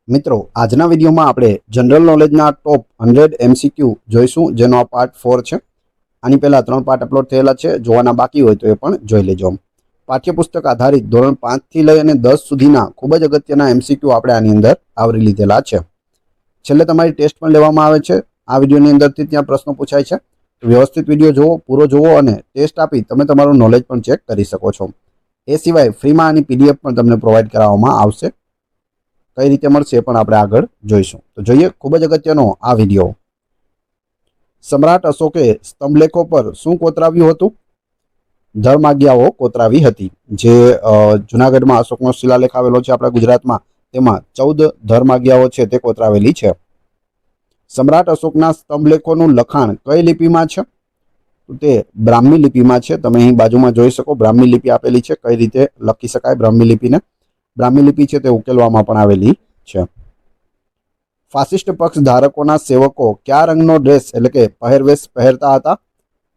મિત્રો આજના વિડીયોમાં આપણે જનરલ નોલેજના ટોપ 100 એમસીક્યુ જોઈશું, જેનો આ પાર્ટ 4 છે। આની પહેલા 3 પાર્ટ અપલોડ થયેલા છે, જોવાના બાકી હોય તો એ પણ જોઈ લેજો। પાઠ્યપુસ્તક આધારિત ધોરણ 5 થી લઈ અને 10 સુધીના ખૂબ જ અગત્યના એમસીક્યુ આપણે આની અંદર આવરી લીધેલા છે। છેલ્લે તમારી ટેસ્ટ પણ લેવામાં આવે છે। આ વિડીયોની અંદરથી ત્યાં પ્રશ્નો પૂછાય છે, તો વ્યવસ્થિત વિડીયો જુઓ, પૂરો જુઓ અને ટેસ્ટ આપી તમે તમારું નોલેજ પણ ચેક કરી શકો છો। એ સિવાય ફ્રીમાં આની પીડીએફ પણ તમને પ્રોવાઈડ કરાવવામાં આવશે। કઈ રીતે મળશે પણ આપણે આગળ જોઈશું। તો જોઈએ ખૂબ જ અગત્યનો આ વિડીયો। સમ્રાટ અશોકે સ્તંભલેખો પર શું કોતરાવ્યું હતું? ધર્માજ્ઞાઓ કોતરાવી હતી। જે જૂનાગઢમાં અશોકનો શિલાલેખ આવેલો છે આપણા ગુજરાતમાં, તેમાં 14 ધર્માજ્ઞાઓ છે તે કોતરાવેલી છે। સમ્રાટ અશોકના સ્તંભલેખોનું લખાણ કઈ લિપિમાં છે? તો તે બ્રાહ્મી લિપિમાં છે। તમે અહીં બાજુમાં જોઈ શકો, બ્રાહ્મી લિપિ આપેલી છે। કઈ રીતે લખી શકાય બ્રાહ્મી લિપિને? બ્રાહ્મી લિપિ છે તે ઉકેલવામાં પણ આવેલી છે। ફાસિસ્ટ પક્ષ ધારકોના સેવકો કયા રંગનો ડ્રેસ એટલે કે પહેરવેશ પહેરતા હતા?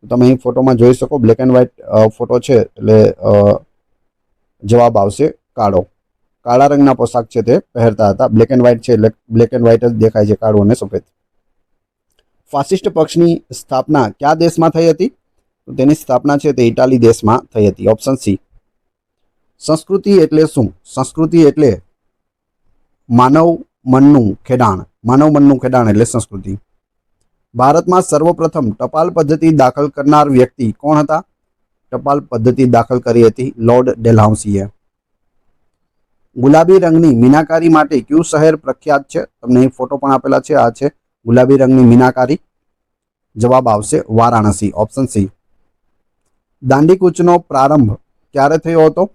તમે અહીં ફોટોમાં જોઈ શકો, બ્લેક એન્ડ વ્હાઇટ ફોટો છે, એટલે જવાબ આવશે કાળો। કાળા રંગના પોશાક છે તે પહેરતા હતા। બ્લેક એન્ડ વ્હાઇટ છે એટલે બ્લેક એન્ડ વ્હાઇટ જ દેખાય છે, કાળું અને સફેદ। ફાસિસ્ટ પક્ષની સ્થાપના કયા દેશમાં થઈ હતી? તો તેની સ્થાપના છે તે ઇટાલી દેશમાં થઈ હતી, ઓપ્શન સી। સંસ્કૃતિ એટલે શું? સંસ્કૃતિ એટલે માનવ મનનું ખેડાણ। માનવ મનનું ખેડાણ એટલે સંસ્કૃતિ। ભારતમાં સર્વપ્રથમ ટપાલ પદ્ધતિ દાખલ કરનાર વ્યક્તિ કોણ હતા? ટપાલ પદ્ધતિ દાખલ કરી હતી લોર્ડ ડેલહાઉસીએ। ગુલાબી રંગની મીનાકારી માટે કયું શહેર પ્રખ્યાત છે? તમને અહીં ફોટો પણ આપેલા છે, આ છે ગુલાબી રંગની મીનાકારી। જવાબ આવશે વારાણસી, ઓપ્શન સી। દાંડી કૂચનો પ્રારંભ ક્યારે થયો હતો?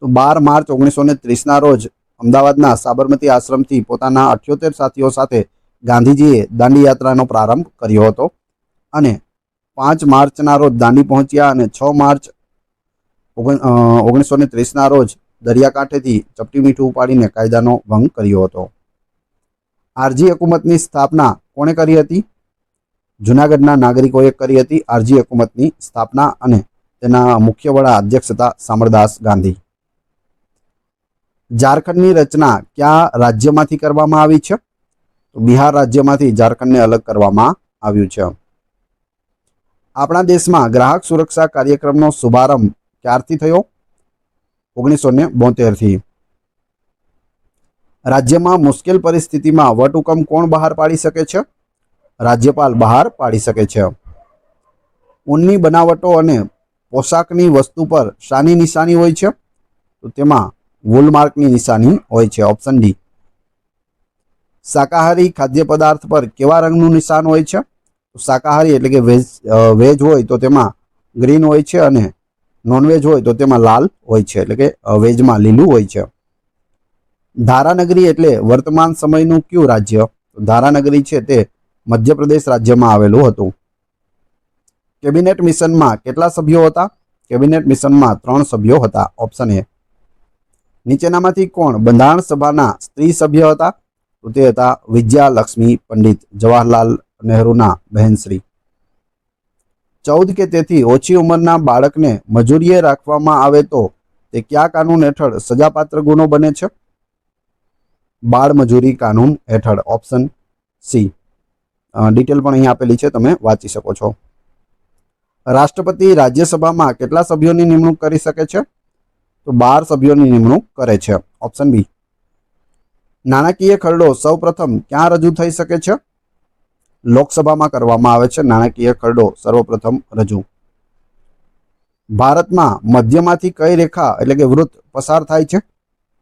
તો 12 માર્ચ 1930ના રોજ અમદાવાદના સાબરમતી આશ્રમથી પોતાના 78 સાથીઓ સાથે ગાંધીજીએ દાંડી યાત્રાનો પ્રારંભ કર્યો હતો અને 5 માર્ચના રોજ દાંડી પહોંચ્યા અને 6 માર્ચ 1930ના રોજ દરિયાકાંઠેથી ચપટી મીઠું ઉપાડીને કાયદાનો ભંગ કર્યો હતો। આરજી હુકુમતની સ્થાપના કોણે કરી હતી? જૂનાગઢના નાગરિકોએ કરી હતી આરજી હુકુમતની સ્થાપના અને તેના મુખ્ય વડા અધ્યક્ષ હતા શામળદાસ ગાંધી। ઝારખંડની રચના કયા રાજ્યમાંથી કરવામાં આવી છે? તો બિહાર રાજ્યમાંથી ઝારખંડને અલગ કરવામાં આવ્યું છે। આપણા દેશમાં ગ્રાહક સુરક્ષા કાર્યક્રમનો શુભારંભ ક્યારથી થયો? 1972થી। રાજ્યમાં મુશ્કેલ પરિસ્થિતિમાં વટહુકમ કોણ બહાર પાડી શકે છે? રાજ્યપાલ બહાર પાડી શકે છે। ઊનની બનાવટો અને પોશાકની વસ્તુ પર શાની નિશાની હોય છે? તો તેમાં વોલમાર્કની નિશાની હોય છે, ઓપ્શન ડી। શાકાહારી ખાદ્ય પદાર્થ પર કેવા રંગનું નિશાન હોય છે? શાકાહારી એટલે કે વેજ હોય તો તેમાં ગ્રીન હોય છે અને નોનવેજ હોય તો તેમાં લાલ હોય છે, એટલે કે વેજમાં લીલું હોય છે। ધારાનગરી એટલે વર્તમાન સમયનું કયું રાજ્ય? ધારાનગરી છે તે મધ્યપ્રદેશ રાજ્યમાં આવેલું હતું। કેબિનેટ મિશનમાં કેટલા સભ્યો હતા? કેબિનેટ મિશનમાં 3 સભ્યો હતા, ઓપ્શન એ। નીચેનામાંથી કોણ બંધારણ સભાના સ્ત્રી સભ્ય હતા? તો તે હતા વિજયા લક્ષ્મી પંડિત, જવાહરલાલ નહેરુના બહેનશ્રી। 14 કે તેથી ઓછી ઉંમરના બાળકને મજૂરીએ રાખવામાં આવે તો તે કયા કાનૂન હેઠળ સજાપાત્ર ગુનો બને છે? બાળ મજૂરી કાનૂન હેઠળ, ઓપ્શન સી। ડિટેલ પણ અહીં આપેલી છે, તમે વાંચી શકો છો। રાષ્ટ્રપતિ રાજ્યસભામાં કેટલા સભ્યોની નિમણૂક કરી શકે છે? તો 12 સભ્યોની નિમણૂક કરે છે, ઓપ્શન બી। નાણાકીય ખરડો સૌપ્રથમ ક્યાં રજૂ થઈ શકે છે? લોકસભામાં કરવામાં આવે છે નાણાકીય ખરડો સર્વપ્રથમ રજૂ। ભારતમાં મધ્યમાંથી કઈ રેખા એટલે કે વૃત્ત પસાર થાય છે?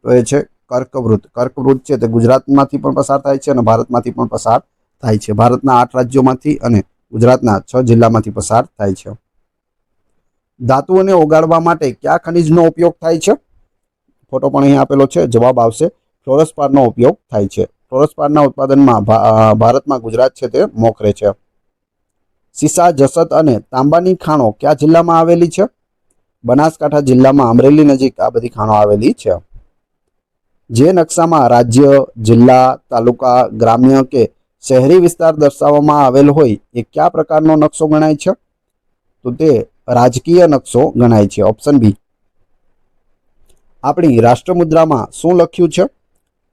તો એ છે કર્કવૃત્ત। કર્કવૃત્ત છે તે ગુજરાતમાંથી પણ પસાર થાય છે અને ભારતમાંથી પણ પસાર થાય છે। ભારતના 8 રાજ્યોમાંથી અને ગુજરાતના 6 જિલ્લામાંથી પસાર થાય છે। ધાતુઓને ઓગાળવા માટે કયા ખનિજનો ઉપયોગ થાય છે? ફોટો પણ અહીં આપેલો છે, જવાબ આવશે ફ્લોરસ્પારનો ઉપયોગ થાય છે। ફ્લોરસ્પારના ઉત્પાદનમાં ભારતમાં ગુજરાત છે તે મોખરે છે। સીસા, જસત અને તાંબાની ખાણો કયા જિલ્લામાં આવેલી છે? બનાસકાંઠા જિલ્લામાં અમરેલી નજીક આ બધી ખાણો આવેલી છે। જે નકશામાં રાજ્ય, જિલ્લા, તાલુકા, ગ્રામ્ય કે શહેરી વિસ્તાર દર્શાવવામાં આવેલ હોય એ કયા પ્રકારનો નકશો ગણાય છે? તો તે રાજકીય નકશો ગણાય છે, ઓપ્શન બી। આપણી રાષ્ટ્રમુદ્રામાં શું લખ્યું છે?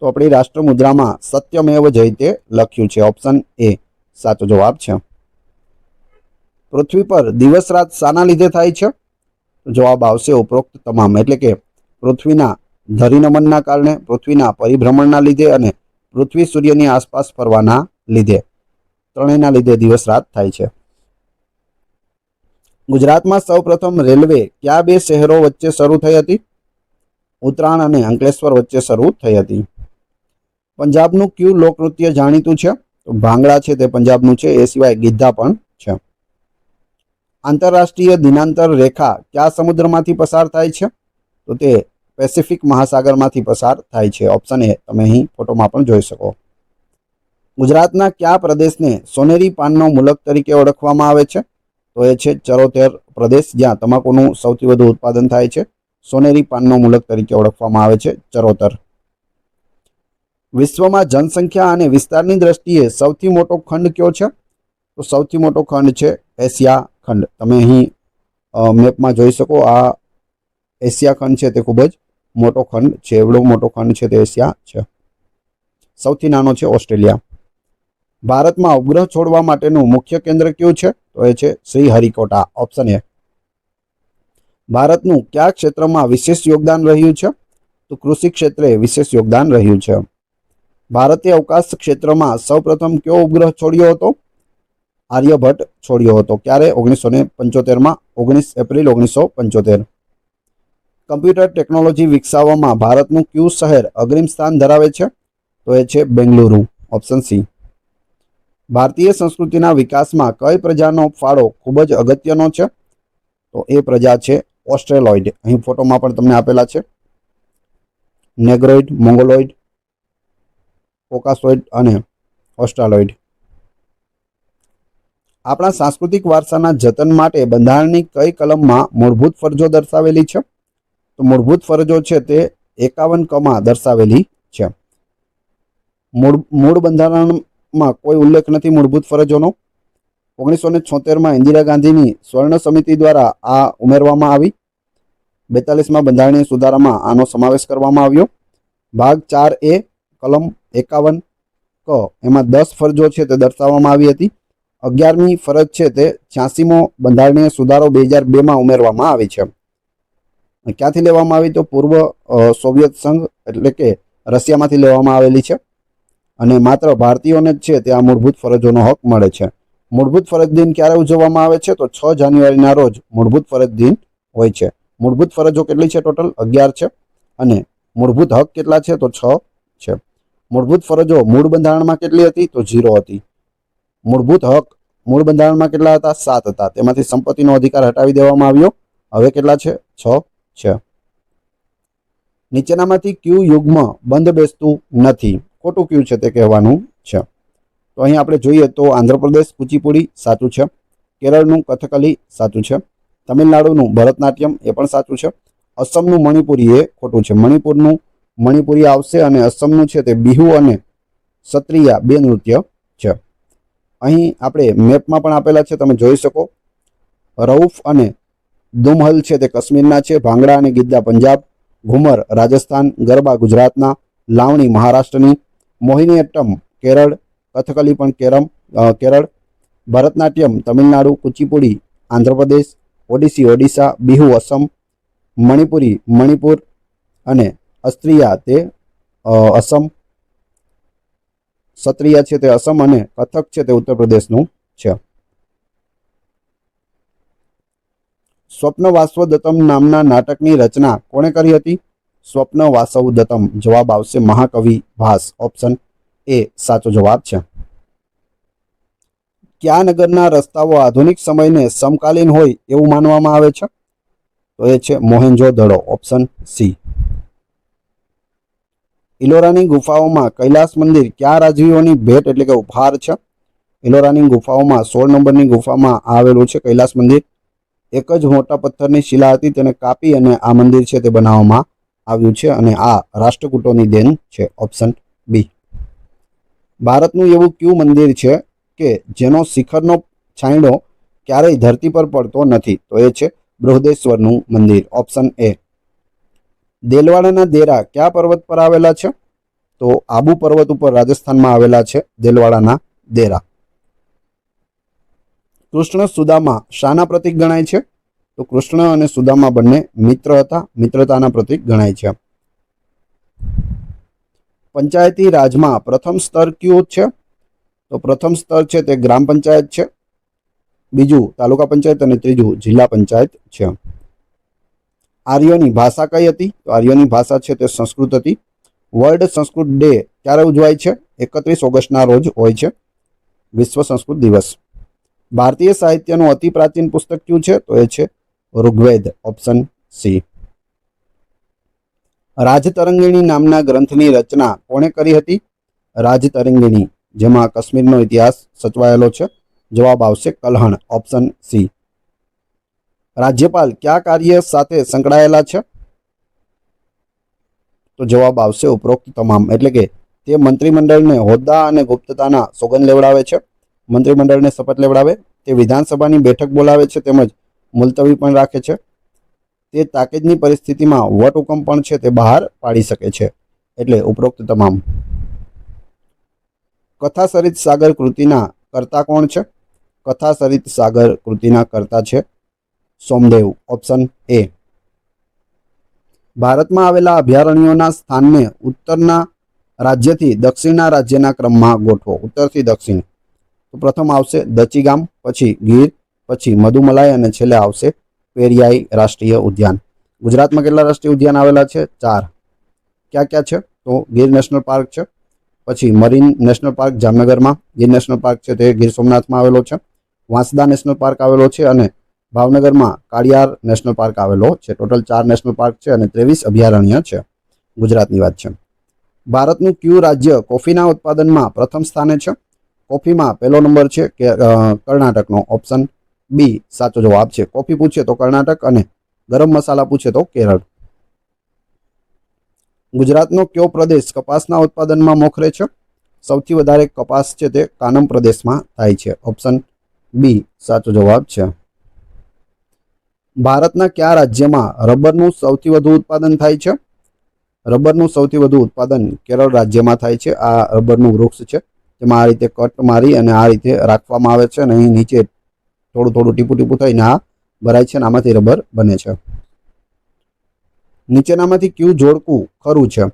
તો તો આપણી રાષ્ટ્ર મુદ્રામાં સત્યમેવ જયતે લખ્યું છે. ઓપ્શન એ સાચો જવાબ છે. પૃથ્વી પર દિવસ રાત શાના લીધે થાય છે? તો જવાબ આવશે ઉપરોક્ત તમામ. એટલે કે પૃથ્વીના ધરીનમનના કારણે, પૃથ્વીના પરિભ્રમણના લીધે અને પૃથ્વી સૂર્યની આસપાસ ફરવાના લીધે, ત્રણેયના લીધે દિવસ રાત થાય છે. ગુજરાતમાં સૌપ્રથમ રેલવે કયા બે શહેરો વચ્ચે શરૂ થઈ હતી? ઉત્તરાયણ અને અંકલેશ્વર વચ્ચે શરૂ થઈ હતી. પંજાબનું કયું લોકનૃત્ય જાણીતું છે? તો ભાંગડા છે તે પંજાબનું છે. એ સિવાય ગિદ્ધા પણ છે. આંતરરાષ્ટ્રીય દિનાંતર રેખા કયા સમુદ્રમાંથી પસાર થાય છે? તો તે પેસિફિક મહાસાગરમાંથી પસાર થાય છે. ઓપ્શન એ તમે અહીં ફોટોમાં પણ જોઈ શકો. ગુજરાતના કયા પ્રદેશને સોનેરી પાનનો મુલક તરીકે ઓળખવામાં આવે છે? તો એ છે ચરોતેર પ્રદેશ, જ્યાં તમાકુનું સૌથી વધુ ઉત્પાદન થાય છે. સોનેરી પાનનો મુલક તરીકે ઓળખવામાં આવે છે ચરોતર. વિશ્વમાં જનસંખ્યા અને વિસ્તારની દ્રષ્ટિએ સૌથી મોટો ખંડ કયો છે? તો સૌથી મોટો ખંડ છે એશિયા ખંડ. તમે અહીં મેપમાં જોઈ શકો. આ એશિયા ખંડ છે તે ખૂબ જ મોટો ખંડ છે. એવડો મોટો ખંડ છે તે એશિયા છે. સૌથી નાનો છે ઓસ્ટ્રેલિયા. ભારતમાં ઉપગ્રહ છોડવા માટેનું મુખ્ય કેન્દ્ર કયું છે? તો એ છે શ્રીહરિકોટા. Option A. ભારતનું કયા ક્ષેત્રમાં વિશેષ યોગદાન રહ્યું છે? તો કૃષિ ક્ષેત્રે વિશેષ યોગદાન રહ્યું છે. ભારતે અવકાશ ક્ષેત્રમાં સૌપ્રથમ કયો ઉપગ્રહ છોડ્યો હતો? આર્યભટ્ટ છોડ્યો હતો. ક્યારે? 1975માં, 19 એપ્રિલ 1975. કમ્પ્યુટર ટેકનોલોજી વિકસાવવામાં ભારતનું કયું શહેર અગ્રીમ સ્થાન ધરાવે છે? તો એ છે બેંગલુરુ. Option C. ભારતીય સંસ્કૃતિના વિકાસમાં કઈ પ્રજાનો ફાળો ખૂબ જ અગત્યનો છે? તો એ પ્રજા છે ઓસ્ટ્રેલોઇડ. અહીં ફોટોમાં પણ તમને આપેલા છે. નેગ્રોઇડ, મોંગોલોઇડ, કોકાસોઇડ અને ઓસ્ટ્રાલોઇડ. આપણા સાંસ્કૃતિક વારસાના જતન માટે બંધારણની કઈ કલમમાં મૂળભૂત ફરજો દર્શાવેલી છે? તો મૂળભૂત ફરજો છે તે 51 કમાં દર્શાવેલી છે. મૂળ બંધારણમાં કોઈ ઉલ્લેખ નથી મૂળભૂત ફરજોનો. 1976માં ઇન્દિરા ગાંધીની સ્વર્ણ સમિતિ દ્વારા આ ઉમેરવામાં આવી. 42માં બંધારણીય સુધારામાં આનો સમાવેશ કરવામાં આવ્યો. ભાગ 4A કલમ 51 ક એમાં 10 ફરજો છે તે દર્શાવવામાં આવી હતી. 11મી ફરજ છે તે 86મો બંધારણીય સુધારો 2002માં ઉમેરવામાં આવી છે. ક્યાંથી લેવામાં આવી? તો પૂર્વ સોવિયત સંઘ એટલે કે રશિયામાંથી લેવામાં આવેલી છે. અને માત્ર ભારતીયોને જ છે તે આ મૂળભૂત ફરજોનો હક મળે છે. મૂળભૂત ફરજ દિન ક્યારે ઉજવવામાં આવે છે? તો 6 જાન્યુઆરીના રોજ મૂળભૂત ફરજ દિન હોય છે. મૂળભૂત ફરજો કેટલી છે? ટોટલ 11 છે. અને મૂળભૂત હક કેટલા છે? તો 6 છે. મૂળભૂત ફરજો મૂળ બંધારણમાં કેટલી હતી? તો 0 હતી. મૂળભૂત હક મૂળ બંધારણમાં કેટલા હતા? 7 હતા. તેમાંથી સંપત્તિનો અધિકાર હટાવી દેવામાં આવ્યો. હવે કેટલા છે? 6 છે. નીચેનામાંથી કયું યુગ્મ બંધ બેસતું નથી? ખોટું કયું છે તે કહેવાનું છે. તો અહીં આપણે જોઈએ તો આંધ્રપ્રદેશ કુચીપુડી સાચું છે. કેરળનું કથકલી સાચું છે. તમિલનાડુનું ભરતનાટ્યમ એ પણ સાચું છે. અસમનું મણિપુરી એ ખોટું છે. મણિપુરનું મણિપુરી આવશે અને અસમનું છે તે બિહુ અને સત્રિયા 2 નૃત્ય છે. અહીં આપણે મેપમાં પણ આપેલા છે, તમે જોઈ શકો. રઉફ અને દુમહલ છે તે કાશ્મીરના છે. ભાંગડા અને ગિદ્દા પંજાબ, ઘુમર રાજસ્થાન, ગરબા ગુજરાતના, લાવણી મહારાષ્ટ્રની, મોહિનીઅટ્ટમ કેરળ, કથકલી પણ કેરળ, ભરતનાટ્યમ તમિલનાડુ, કુચીપુડી આંધ્રપ્રદેશ, ઓડિસી ઓડિશા, બિહુ અસમ, મણિપુરી મણિપુર અને અસ્ત્રિયા તે અસમ, સત્રિયા છે તે અસમ અને કથક છે તે ઉત્તર પ્રદેશનું છે. સ્વપ્ન વાસવદત્તમ નામના નાટકની રચના કોણે કરી હતી? સ્વપ્ન વાસવદત્તમ. જવાબ આવશે મહાકવિ ભાસ. ઓપ્શન એ સાચો જવાબ છે. કયા નગરના રસ્તાઓ આધુનિક સમયને સમકાલીન હોય એવું માનવામાં આવે છે? તો એ છે મોહેન્જો-દડો. Option C. ઇલોરાની ગુફાઓમાં કૈલાસ મંદિર કયા રાજવીઓની ભેટ એટલે કે ઉપહાર છે? ઇલોરાની ગુફાઓમાં 16 નંબરની ગુફામાં આવેલું છે કૈલાસ મંદિર. એક જ મોટા પથ્થરની શિલા હતી, તેને કાપી અને આ મંદિર છે તે બનાવવામાં આવ્યું છે અને આ રાષ્ટ્રકૂટોની દેન છે. Option B. ભારતનું એવું કયું મંદિર છે કે જેનો શિખરનો છાંયડો ક્યારેય ધરતી પર પડતો નથી? તો એ છે બૃહદેશ્વરનું મંદિર. Option A. દેલવાડાના દેરા કયા પર્વત પર આવેલા છે? તો આબુ પર્વત ઉપર રાજસ્થાનમાં આવેલા છે દેલવાડાના દેરા. કૃષ્ણ સુદામા શાના પ્રતીક ગણાય છે? તો કૃષ્ણ અને સુદામા બંને મિત્ર હતા, મિત્રતાના પ્રતીક ગણાય છે. પંચાયતી રાજમાં પ્રથમ સ્તર કયું છે? તો પ્રથમ સ્તર છે તે ગ્રામ પંચાયત છે, બીજું તાલુકા પંચાયત અને ત્રીજું જિલ્લા પંચાયત છે. આર્યોની ભાષા કઈ હતી? તો આર્યોની ભાષા છે તે સંસ્કૃત હતી. વર્લ્ડ સંસ્કૃત ડે ક્યારે ઉજવાય છે? 31 ઓગસ્ટના રોજ હોય છે વિશ્વ સંસ્કૃત દિવસ. ભારતીય સાહિત્યનું અતિ પ્રાચીન પુસ્તક કયું છે? તો એ છે ઋગ્વેદ, ઓપ્શન સી. રાજતરંગિણી નામના ગ્રંથની રચના કોણે કરી હતી? રાજતરંગિણી, જેમાં કાશ્મીરનો ઇતિહાસ સચવાયેલો છે. જવાબ આવશે કલ્હણ, ઓપ્શન સી. રાજ્યપાલ કયા કાર્ય સાથે સંકળાયેલા છે? તો જવાબ આવશે ઉપરોક્ત તમામ. એટલે કે તે મંત્રીમંડળને હોદ્દા અને ગુપ્તતાના સોગંદ લેવડાવે છે, મંત્રીમંડળને શપથ લેવડાવે, તે વિધાનસભાની બેઠક બોલાવે છે તેમજ મુલતવી પણ રાખે છે, તે તાકીદની પરિસ્થિતિમાં વટહુકમ પણ છે તે બહાર પાડી શકે છે. એટલે ઉપરોક્ત તમામ. કથા સરિત સાગર કૃતિના કર્તા કોણ છે? કથા સરિત સાગર કૃતિના કર્તા છે સોમદેવ, ઓપ્શન એ. ભારતમાં આવેલા અભયારણ્યોના સ્થાનને ઉત્તરના રાજ્યથી દક્ષિણના રાજ્યના ક્રમમાં ગોઠવો. ઉત્તરથી દક્ષિણ. તો પ્રથમ આવશે દચીગામ, પછી ગીર, પછી મધુમલાઈ અને છેલ્લે આવશે પેરિયાઈ રાષ્ટ્રીય ઉદ્યાન. ગુજરાતમાં કેટલા રાષ્ટ્રીય ઉદ્યાન આવેલા છે? 4. ક્યાં ક્યાં છે? તો ગીર નેશનલ પાર્ક છે, પછી મરીન નેશનલ પાર્ક જામનગરમાં, ગીર નેશનલ પાર્ક છે તે ગીર સોમનાથમાં આવેલો છે, વાંસદા નેશનલ પાર્ક આવેલો છે અને ભાવનગરમાં કાળિયાર નેશનલ પાર્ક આવેલો છે. ટોટલ 4 નેશનલ પાર્ક છે અને 23 અભયારણ્ય છે. ગુજરાતની વાત છે. ભારતનું કયું રાજ્ય કોફીના ઉત્પાદનમાં પ્રથમ સ્થાને છે? કોફીમાં પહેલો નંબર છે કે કર્ણાટકનો, ઓપ્શન બી સાચો જવાબ છે. કોફી પૂછે તો કર્ણાટક અને ગરમ મસાલા પૂછે તો કેરળ. ગુજરાતનો કયો પ્રદેશ કપાસના ઉત્પાદનમાં મોખરે છે? સૌથી વધારે કપાસ છે તે કાનમ પ્રદેશમાં થાય છે. ઓપ્શન બી સાચો જવાબ છે. ભારતના કયા રાજ્યમાં રબરનું સૌથી વધુ ઉત્પાદન થાય છે? રબરનું સૌથી વધુ ઉત્પાદન કેરળ રાજ્યમાં થાય છે. આ રબરનું વૃક્ષ છે તેમાં આ રીતે કટ મારી અને આ રીતે રાખવામાં આવે છે અને અહીં નીચે થોડું થોડું ટીપું ટીપું થઈને આ ભરાય છે અને આમાંથી રબર બને છે. નીચેનામાંથી કયું જોડકું ખરું છે?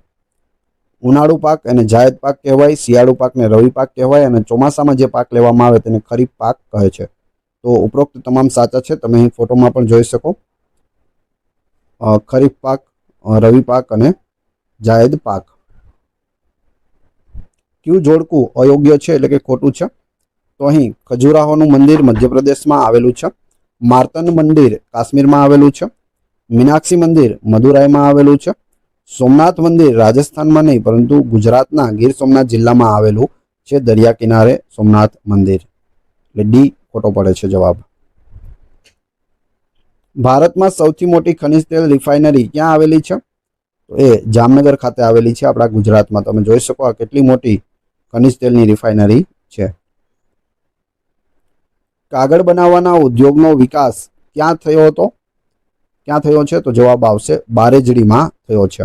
ઉનાળુ પાક એને જાયદ પાક કહેવાય, શિયાળુ પાકને રવિ પાક કહેવાય અને ચોમાસામાં જે પાક લેવામાં આવે તેને ખરીફ પાક કહે છે. તો ઉપરોક્ત તમામ સાચા છે. તમે અહીં ફોટોમાં પણ જોઈ શકો. ખરીફ પાક, રવિ પાક અને જાયદ પાક. કયું જોડકું અયોગ્ય છે એટલે કે ખોટું છે? તો અહીં ખજુરાહોનું મંદિર મધ્યપ્રદેશમાં આવેલું છે, માર્તંડ મંદિર કાશ્મીરમાં આવેલું છે, મીનાક્ષી મંદિર મદુરાઈમાં આવેલું છે, સોમનાથ મંદિર રાજસ્થાનમાં નહીં પરંતુ ગુજરાતના ગીર સોમનાથ જિલ્લામાં આવેલું છે દરિયા કિનારે સોમનાથ મંદિર. એટલે ડી ખોટો પડે છે જવાબ. ભારતમાં સૌથી મોટી ખનિજ તેલ રિફાઇનરી ક્યાં આવેલી છે? તો એ જામનગર ખાતે આવેલી છે આપણા ગુજરાતમાં. તમે જોઈ શકો આ કેટલી મોટી ખનિજ તેલની રિફાઇનરી છે. કાગળ બનાવવાના ઉદ્યોગનો વિકાસ ક્યાં થયો હતો? ક્યાં થયો છે? તો જવાબ આવશે બારેજડીમાં થયો છે.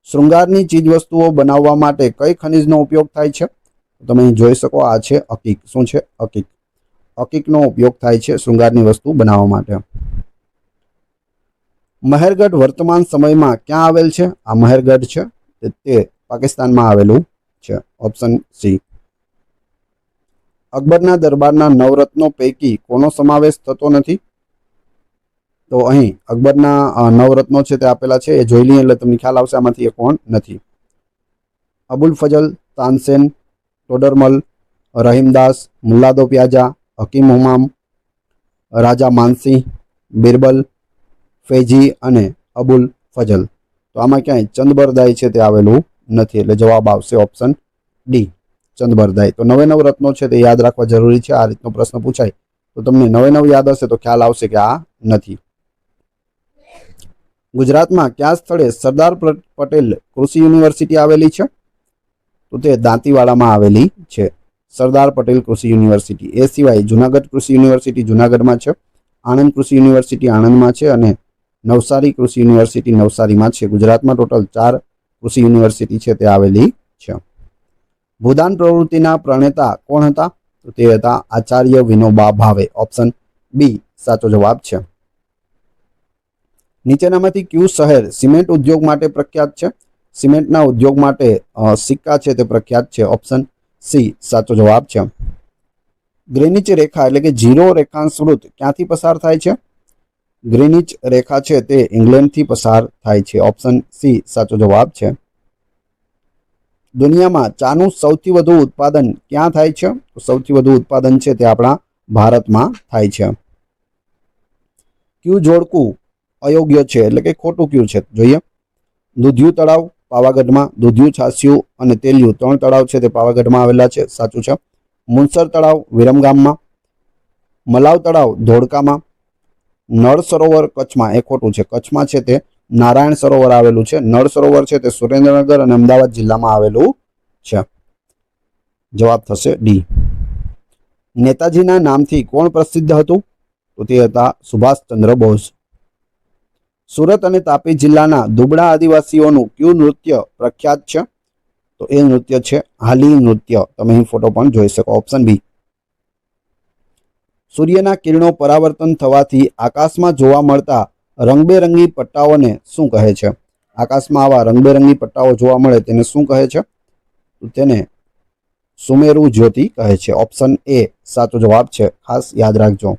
શૃંગારની ચીજવસ્તુઓ બનાવવા માટે કઈ ખનિજનો ઉપયોગ થાય છે? તમે અહીં જોઈ શકો આ છે અકીક. શું છે? અકીક. અકીકનો ઉપયોગ થાય છે શૃંગારની વસ્તુ બનાવવા માટે. મહેરગઢ વર્તમાન સમયમાં ક્યાં આવેલ છે? આ મહેરગઢ છે તે પાકિસ્તાનમાં આવેલું છે. Option C. અકબરના દરબારના નવરત્નો પૈકી કોનો સમાવેશ થતો નથી? તો અહીં અકબરના નવરત્નો છે તે આપેલા છે, એ જોઈ લઈએ એટલે તમને ખ્યાલ આવશે આમાંથી એ કોણ નથી. અબુલ ફજલ, તાનસેન, ટોડરમલ, રહીમદાસ, મુલ્લાદો પ્યાજા, હકીમ હુમામ, રાજા માનસિંહ, બિરબલ, ફૈજી અને અબુલ ફજલ. તો આમાં ક્યાંય ચંદબરદાઈ છે તે આવેલું નથી. એટલે જવાબ આવશે ઓપ્શન ડી ચંદબરદાઈ. તો 99 રત્નો છે તે યાદ રાખવા જરૂરી છે. આ રીતનો પ્રશ્ન પૂછાય તો તમને 99 યાદ હશે તો ખ્યાલ આવશે કે આ નથી. ગુજરાતમાં કયા સ્થળે સરદાર પટેલ કૃષિ યુનિવર્સિટી આવેલી છે? તો તે દાંતીવાડામાં આવેલી છે સરદાર પટેલ કૃષિ યુનિવર્સિટી. એ સિવાય જુનાગઢ કૃષિ યુનિવર્સિટી જુનાગઢમાં છે, આણંદ કૃષિ યુનિવર્સિટી આણંદમાં છે અને નવસારી કૃષિ યુનિવર્સિટી નવસારીમાં છે. ગુજરાતમાં ટોટલ 4 કૃષિ યુનિવર્સિટી છે તે આવેલી છે. ભૂદાન પ્રવૃત્તિના પ્રણેતા કોણ હતા? તો તે હતા આચાર્ય વિનોબા ભાવે. ઓપ્શન બી સાચો જવાબ છે. નીચેનામાંથી કયું શહેર સિમેન્ટ ઉદ્યોગ માટે પ્રખ્યાત છે? સિમેન્ટના ઉદ્યોગ માટે સિક્કા છે તે પ્રખ્યાત છે. ઓપ્શન સી સાચો જવાબ છે. ગ્રીનિચ રેખા એટલે કે ઝીરો રેખાંશ વૃત્ત ક્યાંથી પસાર થાય છે? ગ્રીનિચ રેખા છે તે ઇંગ્લેન્ડથી પસાર થાય છે. ઓપ્શન સી સાચો જવાબ છે. દુનિયામાં ચાનું સૌથી વધુ ઉત્પાદન ક્યાં થાય છે? તો સૌથી વધુ ઉત્પાદન છે તે આપણા ભારતમાં થાય છે. કયું જોડકું અયોગ્ય છે એટલે કે ખોટું કયું છે જોઈએ. દૂધિયું તળાવ પાવાગઢમાં, દૂધિયું છાસિયું અને તેલિયું 3 તળાવ છે તે પાવાગઢમાં આવેલા છે. સાચું છે. મુનસર તળાવ વિરમગામમાં, મલાવ તળાવ ધોળકામાં, નળ સરોવર કચ્છમાં એ ખોટું છે. કચ્છમાં છે તે નારાયણ સરોવર આવેલું છે. નળ સરોવર છે તે સુરેન્દ્રનગર અને અમદાવાદ જિલ્લામાં આવેલું છે. જવાબ થશે ડી. નેતાજીના નામથી કોણ પ્રસિદ્ધ હતું? તો તે હતા સુભાષચંદ્ર બોઝ. સુરત અને તાપી જિલ્લાના દુબળા આદિવાસીઓનું કયું નૃત્ય પ્રખ્યાત છે? તો એ નૃત્ય છે હાલી નૃત્ય. તમે અહીં ફોટો પણ જોઈ શકો. Option B. સૂર્યના કિરણો પરાવર્તન થવાથી આકાશમાં જોવા મળતા રંગબેરંગી પટ્ટાઓને શું કહે છે? આકાશમાં આવા રંગબેરંગી પટ્ટાઓ જોવા મળે તેને શું કહે છે? તો તેને સુમેરુ જ્યોતિ કહે છે. ઓપ્શન એ સાચો જવાબ છે. ખાસ યાદ રાખજો.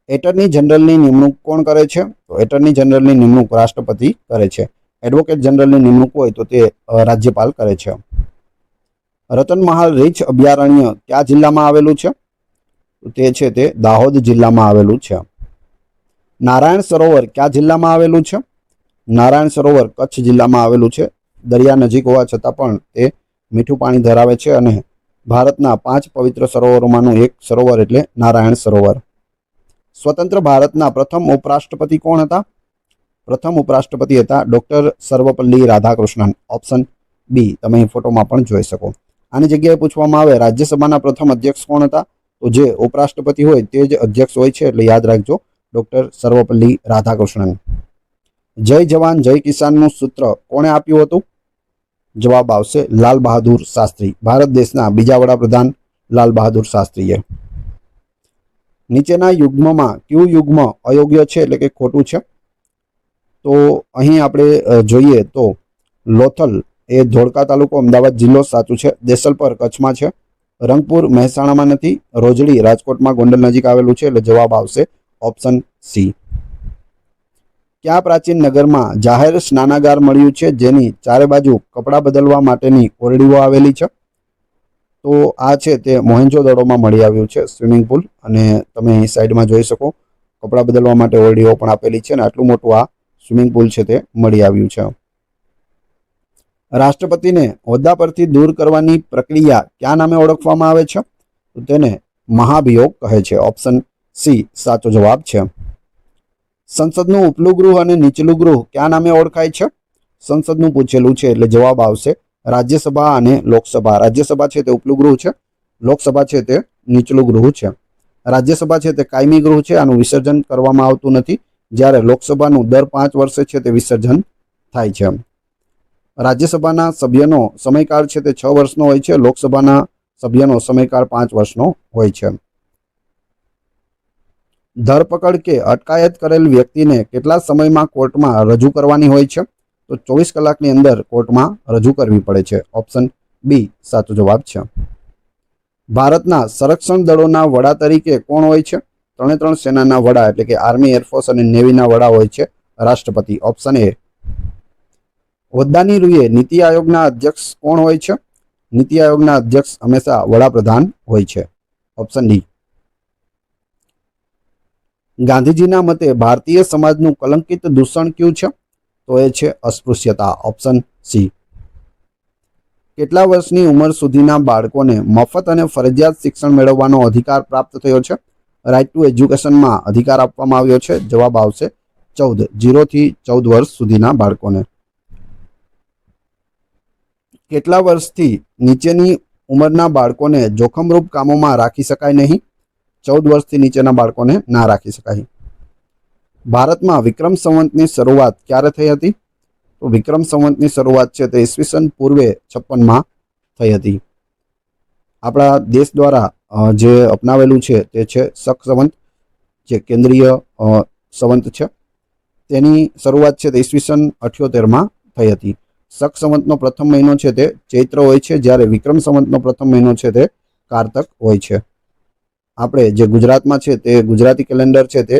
એટર્ની જનરલની નિમણૂક કોણ કરે છે? તો એટર્ની જનરલની નિમણૂક રાષ્ટ્રપતિ કરે છે. એડવોકેટ જનરલની નિમણૂક હોય તો તે રાજ્યપાલ કરે છે. રતનમહાલ રીંછ અભયારણ્ય કયા જિલ્લામાં આવેલું છે? તો તે છે તે દાહોદ જિલ્લામાં આવેલું છે. નારાયણ સરોવર કયા જિલ્લામાં આવેલું છે? નારાયણ સરોવર કચ્છ જિલ્લામાં આવેલું છે. દરિયા નજીક હોવા છતાં પણ તે મીઠું પાણી ધરાવે છે અને ભારતના 5 પવિત્ર સરોવરોમાંનું એક સરોવર એટલે નારાયણ સરોવર. સ્વતંત્ર ભારતના પ્રથમ ઉપરાષ્ટ્રપતિ કોણ હતા? પ્રથમ ઉપરાષ્ટ્રપતિ હતા doctor Sarvepalli Radhakrishnan. Option B. તમે અહીં ફોટોમાં પણ જોઈ શકો. આની જગ્યાએ પૂછવામાં આવે રાજ્યસભાના પ્રથમ અધ્યક્ષ કોણ હતા? તો જે ઉપરાષ્ટ્રપતિ હોય તે જ અધ્યક્ષ હોય છે, એટલે યાદ રાખજો ડોક્ટર સર્વપલ્લી રાધાકૃષ્ણન. જય જવાન જય કિસાનનું સૂત્ર કોણે આપ્યું હતું? જવાબ આવશે લાલ બહાદુર શાસ્ત્રી. ભારત દેશના બીજા વડાપ્રધાન લાલ બહાદુર શાસ્ત્રીએ. નીચેના યુગ્મમાં કયું યુગ્મ અયોગ્ય છે એટલે કે ખોટું છે? તો અહીં આપણે જોઈએ તો લોથલ એ ધોળકા તાલુકો અમદાવાદ જિલ્લો સાચું છે. દેસલપર કચ્છમાં છે. રંગપુર મહેસાણામાં નથી. રોજડી રાજકોટમાં ગોંડલ નજીક આવેલું છે, એટલે જવાબ આવશે ઓપ્શન સી. કયા પ્રાચીન નગરમાં જાહેર સ્નાનાગાર મળ્યું છે જેની ચારે બાજુ કપડાં બદલવા માટેની ઓરડીઓ આવેલી છે? તો આ છે તે મોહેન્જો-દડોમાં મળી આવ્યું છે સ્વિમિંગ પુલ. અને તમે અહીં સાઈડમાં જોઈ શકો કપડાં બદલવા માટે ઓરડીઓ પણ આપેલી છે અને આટલું મોટું આ સ્વિમિંગ પુલ છે તે મળી આવ્યું છે. રાષ્ટ્રપતિને હોદ્દા પરથી દૂર કરવાની પ્રક્રિયા કયા નામે ઓળખવામાં આવે છે? તો તેને મહાભિયોગ કહે છે. ઓપ્શન સી સાચો જવાબ છે. સંસદનું ઉપલું ગૃહ અને નીચલું ગૃહ કયા નામે ઓળખાય છે? સંસદનું પૂછેલું છે એટલે જવાબ આવશે રાજ્યસભા અને લોકસભા. રાજ્યસભા છે તે ઉપલું ગૃહ છે, લોકસભા છે તે નીચલું ગૃહ છે. રાજ્યસભા છે તે કાયમી ગૃહ છે, આનું વિસર્જન કરવામાં આવતું નથી, જ્યારે લોકસભાનું દર 5 વર્ષે છે તે વિસર્જન થાય છે. રાજ્યસભાના સભ્યનો સમયકાળ છે તે 6 વર્ષનો હોય છે. લોકસભાના સભ્યનો સમયકાળ 5 વર્ષનો હોય છે. ધરપકડ કે અટકાયત કરેલ વ્યક્તિને કેટલા સમયમાં કોર્ટમાં રજૂ કરવાની હોય છે? તો 24 કલાકની અંદર કોર્ટમાં રજૂ કરવી પડે છે. ઓપ્શન બી સાચો જવાબ છે. ભારતના સંરક્ષણ દળોના વડા તરીકે કોણ હોય છે? 3 સેનાના વડા એટલે કે આર્મી, એરફોર્સ અને નેવીના વડા હોય છે રાષ્ટ્રપતિ. Option A. હોદ્દાની રૂએ નીતિ આયોગના અધ્યક્ષ કોણ હોય છે? નીતિ આયોગના અધ્યક્ષ હંમેશા વડાપ્રધાન હોય છે. Option D. ગાંધીજીના મતે ભારતીય સમાજનું કલંકિત દૂષણ કયું છે? તો એ છે અસ્પૃશ્યતા. Option C. કેટલા વર્ષની ઉંમર સુધીના બાળકોને મફત અને ફરજિયાત શિક્ષણ મેળવવાનો અધિકાર પ્રાપ્ત થયો છે? રાઇટ ટુ એજ્યુકેશનમાં અધિકાર આપવામાં આવ્યો છે. જવાબ આવશે 14. 0 થી 14 વર્ષ સુધીના બાળકોને. કેટલા વર્ષથી નીચેની ઉંમરના બાળકોને જોખમરૂપ કામોમાં રાખી શકાય નહીં? 14 વર્ષથી નીચેના બાળકોને ના રાખી શકાય. ભારતમાં વિક્રમ સંવતની શરૂઆત ક્યારે થઈ હતી? તો વિક્રમ સંવતની શરૂઆત છે તે ઈસવીસન પૂર્વે 56 થઈ હતી. આપણા દેશ દ્વારા જે અપનાવેલું છે તે છે શક સંવત, જે કેન્દ્રીય સંવત છે. તેની શરૂઆત છે તે ઈસવીસન 78 થઈ હતી. શક સંવતનો પ્રથમ મહિનો છે તે ચૈત્ર હોય છે, જ્યારે વિક્રમ સંવતનો પ્રથમ મહિનો છે તે કારતક હોય છે. આપણે જે ગુજરાતમાં છે તે ગુજરાતી કેલેન્ડર છે તે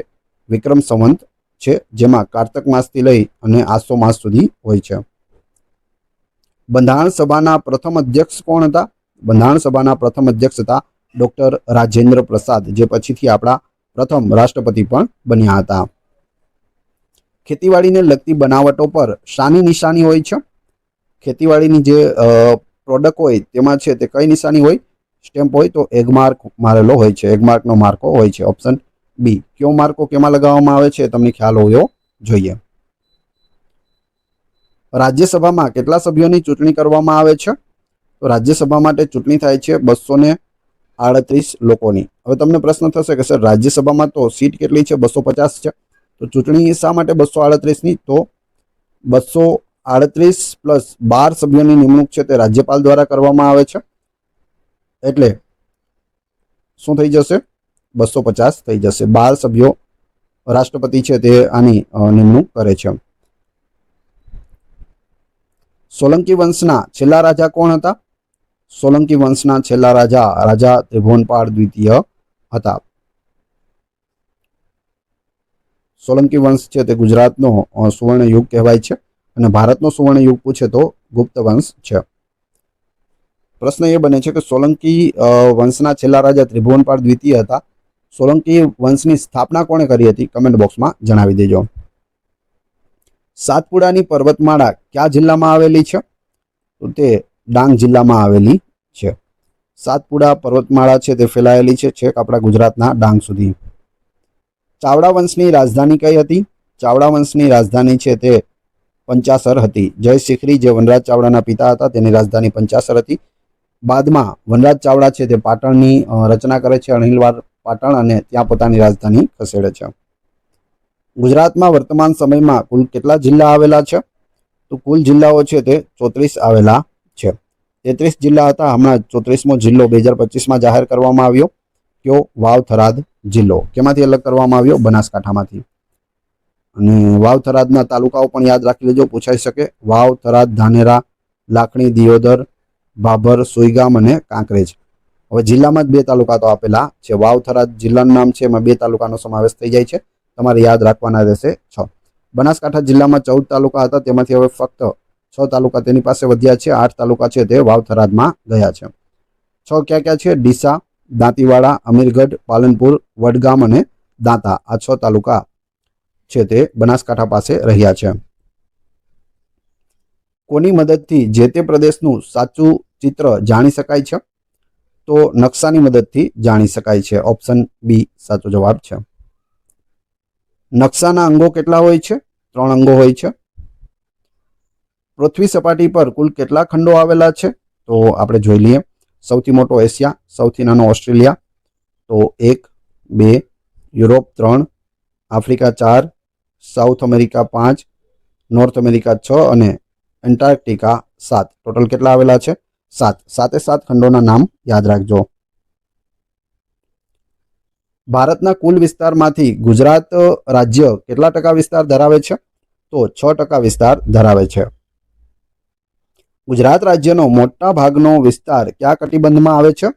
વિક્રમ સંવત છે, જેમાં કારતક માસથી લઈ અને આસો માસ સુધી હોય છે. બંધારણ સભાના પ્રથમ અધ્યક્ષ કોણ હતા? બંધારણ સભાના પ્રથમ અધ્યક્ષ હતા ડોક્ટર રાજેન્દ્ર પ્રસાદ, જે પછીથી આપણા પ્રથમ રાષ્ટ્રપતિ પણ બન્યા હતા. ખેતીવાડીને લગતી બનાવટો પર શાની નિશાની હોય છે? ખેતીવાડીની જે પ્રોડક્ટ હોય તેમાં છે તે કઈ નિશાની હોય? સ્ટેમ્પ હોય તો એગમાર્ક મારેલો હોય છે, એગમાર્કનો માર્કો હોય છે. Option B. કયો માર્કો કેમાં લગાવવામાં આવે છે તમને ખ્યાલ હોવો જોઈએ. રાજ્યસભામાં કેટલા સભ્યોની ચૂંટણી કરવામાં આવે છે? તો રાજ્યસભા માટે ચૂંટણી થાય છે 238 લોકોની. હવે તમને પ્રશ્ન થશે કે સર રાજ્યસભામાં તો સીટ કેટલી છે? 250 છે. તો ચૂંટણી શા માટે 238ની? તો 238 પ્લસ 12 સભ્યોની નિમણૂક છે તે રાજ્યપાલ દ્વારા કરવામાં આવે છે, એટલે શું થઈ જશે? 250 થઈ જશે. 12 સભ્યો રાષ્ટ્રપતિ છે તે આની નિમણૂક કરે છે. સોલંકી વંશના છેલ્લા રાજા કોણ હતા? સોલંકી વંશના છેલ્લા રાજા ત્રિભુવનપાળ દ્વિતીય હતા. સોલંકી વંશ છે તે ગુજરાતનો સુવર્ણ યુગ કહેવાય છે, અને ભારતનો સુવર્ણ યુગ પૂછે તો ગુપ્ત વંશ છે. પ્રશ્ન એ બને છે કે સોલંકી વંશના છેલ્લા રાજા ત્રિભુવનપાળ દ્વિતીય હતા. સોલંકી વંશની સ્થાપના કોણે કરી હતી? કમેન્ટ બોક્સમાં જણાવી દેજો. સાતપુડાની પર્વતમાળા કયા જિલ્લામાં આવેલી છે? તો તે ડાંગ જિલ્લામાં આવેલી છે. સાતપુડા પર્વતમાળા છે તે ફેલાયેલી છે છેક આપણા ગુજરાતના ડાંગ સુધી. ચાવડા વંશની રાજધાની કઈ હતી? ચાવડા વંશની રાજધાની છે તે પંચાસર હતી. જય શિખરી જે વનરાજ ચાવડાના પિતા હતા તેની રાજધાની પંચાસર હતી. બાદમાં વનરાજ ચાવડા છે તે પાટણની રચના કરે છે, અણહિલવાડ પાટણ, અને ત્યાં પોતાની રાજધાની ખસેડે છે. ગુજરાતમાં વર્તમાન સમયમાં કુલ કેટલા જિલ્લા આવેલા છે? તો કુલ જિલ્લાઓ છે તે 34 આવેલા છે. 33 જિલ્લા હતા, હમણાં 34મો જિલ્લો 2025માં જાહેર કરવામાં આવ્યો. કયો? વાવ થરાદ જિલ્લો. કેમાંથી અલગ કરવામાં આવ્યો? બનાસકાંઠામાંથી. અને વાવ થરાદના તાલુકાઓ પણ યાદ રાખી લેજો, પૂછાઈ શકે. વાવ, થરાદ, ધાનેરા, લાખણી, દિયોદર, ભાભર, સુઈગામ અને કાંકરેજ. હવે જિલ્લામાં જ 2 તાલુકા તો આપેલા છે. વાવ થરાદ જિલ્લાનું નામ છે, એમાં 2 તાલુકાનો સમાવેશ થઈ જાય છે. તમારે યાદ રાખવાના રહેશે 6. બનાસકાંઠા જિલ્લામાં 14 તાલુકા હતા, તેમાંથી હવે ફક્ત 6 તાલુકા તેની પાસે વધ્યા છે. 8 તાલુકા છે તે વાવ થરાદમાં ગયા છે. 6 ક્યાં ક્યાં છે? ડીસા, દાંતીવાડા, અમીરગઢ, પાલનપુર, વડગામ અને દાંતા. આ 6 તાલુકા છે તે બનાસકાંઠા પાસે રહ્યા છે. કોની મદદથી જે તે પ્રદેશનું સાચું ચિત્ર જાણી શકાય છે? તો નકશાની મદદથી જાણી શકાય છે. ઓપ્શન બી સાચો જવાબ છે. નકશાના અંગો કેટલા હોય છે? 3 અંગો હોય છે. પૃથ્વી સપાટી પર કુલ કેટલા ખંડો આવેલા છે? તો આપણે જોઈ લઈએ. સૌથી મોટો એશિયા, સૌથી નાનો ઓસ્ટ્રેલિયા, તો 1, 2, Europe 3, Africa 4, south America 5, north America 6 અને એન્ટાર્કટિકા 7. ટોટલ કેટલા આવેલા છે? 7. 7 ખંડોના નામ યાદ રાખજો. ભારતના કુલ વિસ્તારમાંથી ગુજરાત રાજ્ય કેટલા ટકા વિસ્તાર ધરાવે છે? તો 6% વિસ્તાર ધરાવે છે. ગુજરાત રાજ્યનો મોટા ભાગનો વિસ્તાર કયા કટિબંધમાં આવે છે?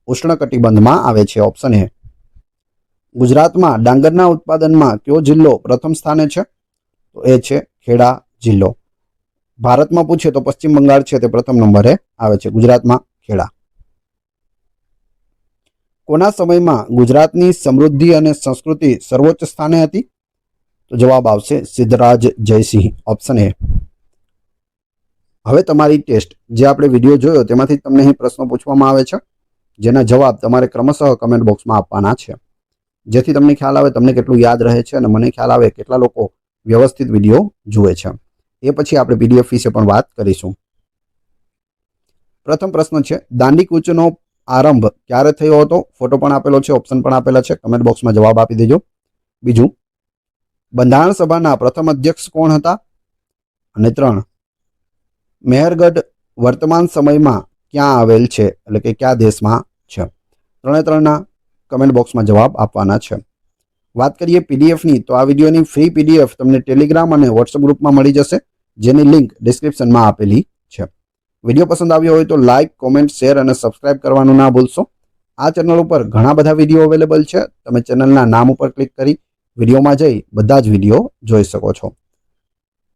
ઉષ્ણ કટિબંધમાં આવે છે. Option A. ગુજરાતમાં ડાંગરના ઉત્પાદનમાં કયો જિલ્લો પ્રથમ સ્થાને છે? તો એ છે ખેડા જિલ્લો. ભારતમાં પૂછે તો પશ્ચિમ બંગાળ છે તે પ્રથમ નંબરે આવે છે, ગુજરાતમાં ખેડા. કોના સમયમાં ગુજરાતની સમૃદ્ધિ અને સંસ્કૃતિ સર્વોચ્ચ સ્થાને હતી? તો જવાબ આવશે સિદ્ધરાજ જયસિંહ. Option A. હવે તમારી ટેસ્ટ, જે આપણે વિડીયો જોયો તેમાંથી તમને અહીં પ્રશ્નો પૂછવામાં આવે છે, જેના જવાબ તમારે ક્રમશઃ કમેન્ટ બોક્સમાં આપવાના છે, જેથી તમને ખ્યાલ આવે તમને કેટલું યાદ રહે છે અને મને ખ્યાલ આવે કેટલા લોકો વ્યવસ્થિત વિડીયો જુએ છે. એ પછી આપણે પીડીએફ વિશે પણ વાત કરીશું. પ્રથમ પ્રશ્ન છે, દાંડી કૂચનો આરંભ ક્યારે થયો હતો? ફોટો પણ આપેલો છે, ઓપ્શન પણ આપેલા છે, કમેન્ટ બોક્સમાં જવાબ આપી દેજો. બીજું, બંધારણ સભાના પ્રથમ અધ્યક્ષ કોણ હતા? અને 3 મેહરગઢ વર્તમાન સમયમાં ક્યાં આવેલ છે, એટલે કે કયા દેશમાં છે? 3 કમેન્ટ બોક્સમાં જવાબ આપવાના છે. વાત કરીએ પીડીએફની, તો આ વિડીયોની ફ્રી પીડીએફ તમને ટેલિગ્રામ અને વોટ્સઅપ ગ્રુપમાં મળી જશે, જેની લિંક ડિસ્ક્રિપ્શનમાં આપેલી છે. વિડીયો પસંદ આવ્યો હોય તો લાઇક, કોમેન્ટ, શેર અને સબસ્ક્રાઇબ કરવાનું ના ભૂલશો. આ ચેનલ ઉપર ઘણા બધા વિડીયો અવેલેબલ છે. તમે ચેનલના નામ ઉપર ક્લિક કરી વિડીયોમાં જઈ બધા જ વિડીયો જોઈ શકો છો.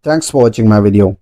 Thanks for watching my video.